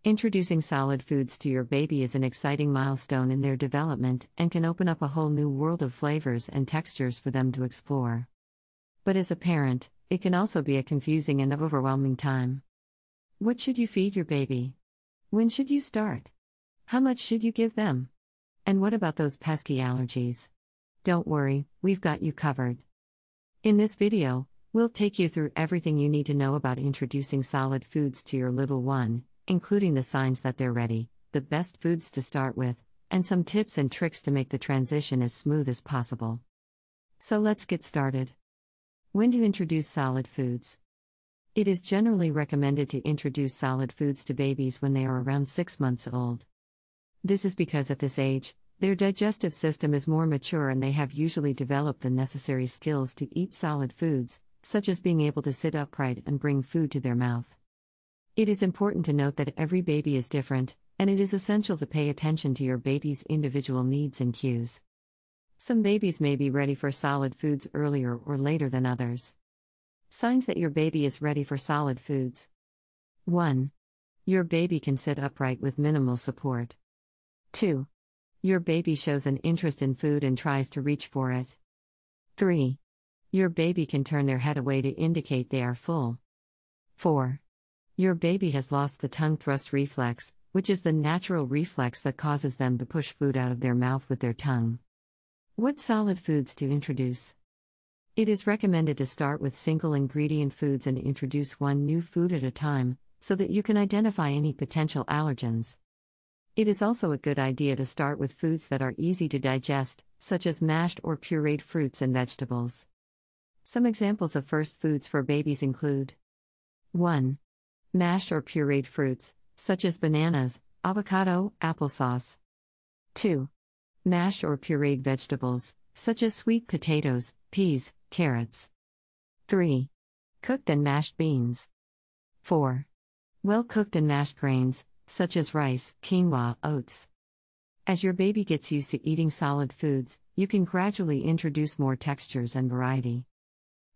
Introducing solid foods to your baby is an exciting milestone in their development and can open up a whole new world of flavors and textures for them to explore. But as a parent, it can also be a confusing and overwhelming time. What should you feed your baby? When should you start? How much should you give them? And what about those pesky allergies? Don't worry, we've got you covered. In this video, we'll take you through everything you need to know about introducing solid foods to your little one, including the signs that they're ready, the best foods to start with, and some tips and tricks to make the transition as smooth as possible. So let's get started. When to introduce solid foods? It is generally recommended to introduce solid foods to babies when they are around 6 months old. This is because at this age, their digestive system is more mature and they have usually developed the necessary skills to eat solid foods, such as being able to sit upright and bring food to their mouth. It is important to note that every baby is different, and it is essential to pay attention to your baby's individual needs and cues. Some babies may be ready for solid foods earlier or later than others. Signs that your baby is ready for solid foods. 1. Your baby can sit upright with minimal support. 2. Your baby shows an interest in food and tries to reach for it. 3. Your baby can turn their head away to indicate they are full. 4. Your baby has lost the tongue thrust reflex, which is the natural reflex that causes them to push food out of their mouth with their tongue. What solid foods to introduce? It is recommended to start with single ingredient foods and introduce one new food at a time, so that you can identify any potential allergens. It is also a good idea to start with foods that are easy to digest, such as mashed or pureed fruits and vegetables. Some examples of first foods for babies include 1. Mashed or pureed fruits, such as bananas, avocado, applesauce. 2. Mashed or pureed vegetables, such as sweet potatoes, peas, carrots. 3. Cooked and mashed beans. 4. Well-cooked and mashed grains, such as rice, quinoa, oats. As your baby gets used to eating solid foods, you can gradually introduce more textures and variety.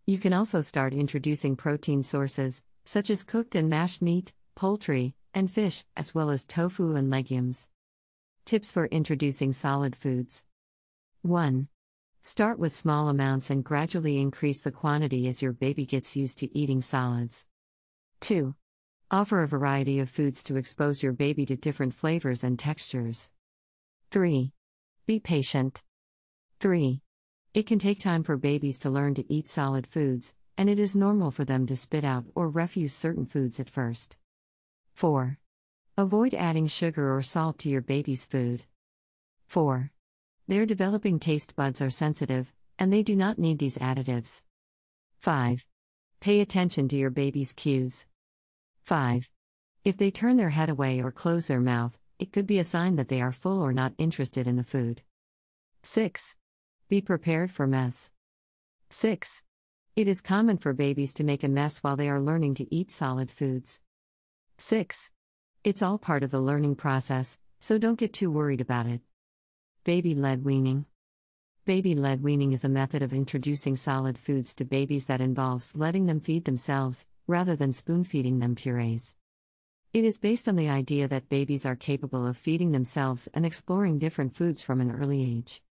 You can also start introducing protein sources, such as cooked and mashed meat, poultry, and fish, as well as tofu and legumes. Tips for introducing solid foods. 1. Start with small amounts and gradually increase the quantity as your baby gets used to eating solids. 2. Offer a variety of foods to expose your baby to different flavors and textures. 3. Be patient. 3. It can take time for babies to learn to eat solid foods, and it is normal for them to spit out or refuse certain foods at first. 4. Avoid adding sugar or salt to your baby's food. 4. Their developing taste buds are sensitive, and they do not need these additives. 5. Pay attention to your baby's cues. 5. If they turn their head away or close their mouth, it could be a sign that they are full or not interested in the food. 6. Be prepared for mess. 6. It is common for babies to make a mess while they are learning to eat solid foods. 6. It's all part of the learning process, so don't get too worried about it. Baby-led weaning. Baby-led weaning is a method of introducing solid foods to babies that involves letting them feed themselves, rather than spoon-feeding them purees. It is based on the idea that babies are capable of feeding themselves and exploring different foods from an early age.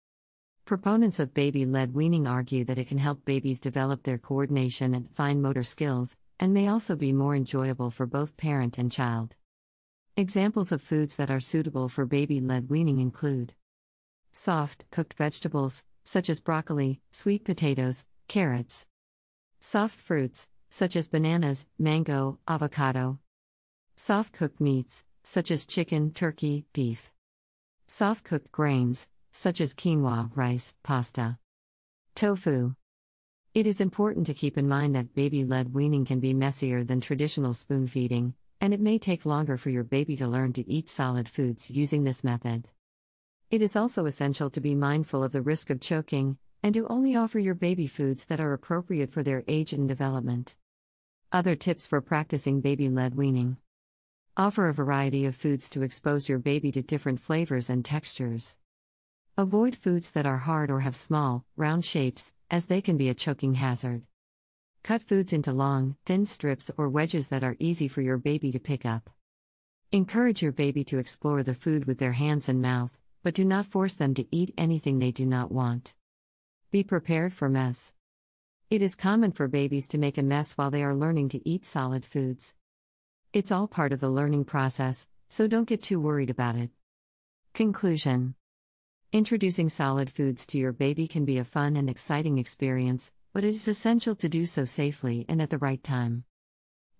Proponents of baby-led weaning argue that it can help babies develop their coordination and fine motor skills, and may also be more enjoyable for both parent and child. Examples of foods that are suitable for baby-led weaning include soft, cooked vegetables, such as broccoli, sweet potatoes, carrots. Soft fruits, such as bananas, mango, avocado. Soft cooked meats, such as chicken, turkey, beef. Soft cooked grains, such as quinoa, rice, pasta. Tofu. It is important to keep in mind that baby-led weaning can be messier than traditional spoon feeding, and it may take longer for your baby to learn to eat solid foods using this method. It is also essential to be mindful of the risk of choking, and to only offer your baby foods that are appropriate for their age and development. Other tips for practicing baby-led weaning. Offer a variety of foods to expose your baby to different flavors and textures. Avoid foods that are hard or have small, round shapes, as they can be a choking hazard. Cut foods into long, thin strips or wedges that are easy for your baby to pick up. Encourage your baby to explore the food with their hands and mouth, but do not force them to eat anything they do not want. Be prepared for mess. It is common for babies to make a mess while they are learning to eat solid foods. It's all part of the learning process, so don't get too worried about it. Conclusion. Introducing solid foods to your baby can be a fun and exciting experience, but it is essential to do so safely and at the right time.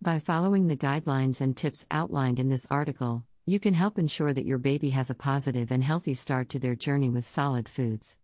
By following the guidelines and tips outlined in this article, you can help ensure that your baby has a positive and healthy start to their journey with solid foods.